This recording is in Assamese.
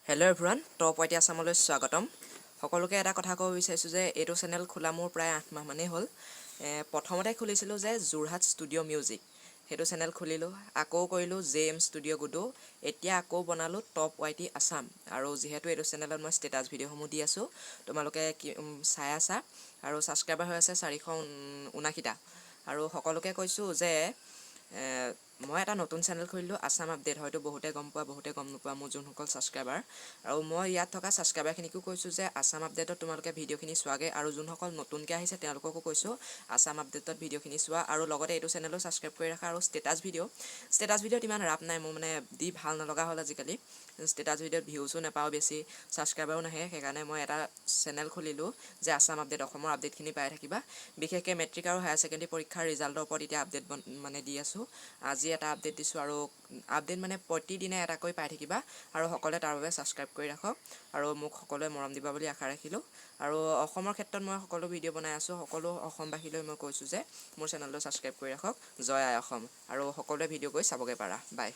হেল্ল' এভৰিৱান, টপ ৱাইটি আছামলৈ স্বাগতম। সকলোকে এটা কথা ক'ব বিচাৰিছোঁ যে এইটো চেনেল খোলা মোৰ প্ৰায় 8 মাহ মানেই হ'ল। প্ৰথমতে খুলিছিলোঁ যে যোৰহাট ষ্টুডিঅ' মিউজিক, সেইটো চেনেল খুলিলোঁ। আকৌ কৰিলোঁ JM ষ্টুডিঅ' গুডু। এতিয়া আকৌ বনালোঁ টপ ৱাইটি আছাম। আৰু যিহেতু এইটো চেনেলত মই ষ্টেটাছ ভিডিঅ'সমূহ দি আছোঁ, তোমালোকে চাই আছা আৰু ছাবস্ক্ৰাইবাৰ হৈ আছে 479টা। আৰু সকলোকে কৈছোঁ যে মই এটা নতুন চেনেল খুলিলোঁ, আছাম আপডেট। হয়তো বহুতে গম পোৱা, বহুতে গম নোপোৱা মোৰ যোনসকল ছাবস্ক্ৰাইবাৰ। আৰু মই ইয়াত থকা ছাবস্ক্ৰাইবাৰখিনিকো কৈছোঁ যে আছাম আপডেটত তোমালোকে ভিডিঅ'খিনি চোৱাগৈ। আৰু যোনসকল নতুনকৈ আহিছে তেওঁলোককো কৈছোঁ আছাম আপডেটত ভিডিঅ'খিনি চোৱা। আৰু লগতে এইটো চেনেলো ছাবস্ক্ৰাইব কৰি ৰাখা। আৰু ষ্টেটাছ ভিডিঅ'ত ইমান ৰাপ নাই, মোৰ মানে দি ভাল নলগা হ'ল আজিকালি। ষ্টেটাছ ভিডিঅ'ত ভিউজো নাপাওঁ বেছি, ছাবস্ক্ৰাইবাৰো নাহে। সেইকাৰণে মই এটা চেনেল খুলিলোঁ যে আছাম আপডেট, অসমৰ আপডেটখিনি পাই থাকিবা। বিশেষকৈ মেট্ৰিক আৰু হায়াৰ ছেকেণ্ডেৰী পৰীক্ষাৰ ৰিজাল্টৰ ওপৰত এতিয়া আপডেট মানে দি আছোঁ। আজি এটা আপডেট দিছোঁ, আৰু আপডেট মানে প্ৰতিদিনে এটাকৈ পাই থাকিবা। আৰু সকলোৱে তাৰ বাবে ছাবস্ক্ৰাইব কৰি ৰাখক আৰু মোক সকলোৱে মৰম দিবা বুলি আশা ৰাখিলোঁ। আৰু অসমৰ ক্ষেত্ৰত মই সকলো ভিডিঅ' বনাই আছোঁ। সকলো অসমবাসীলৈ মই কৈছোঁ যে মোৰ চেনেলটো ছাবস্ক্ৰাইব কৰি ৰাখক। জয় আই অসম। আৰু সকলোৱে ভিডিঅ' গৈ চাবগৈ পাৰা। বাই।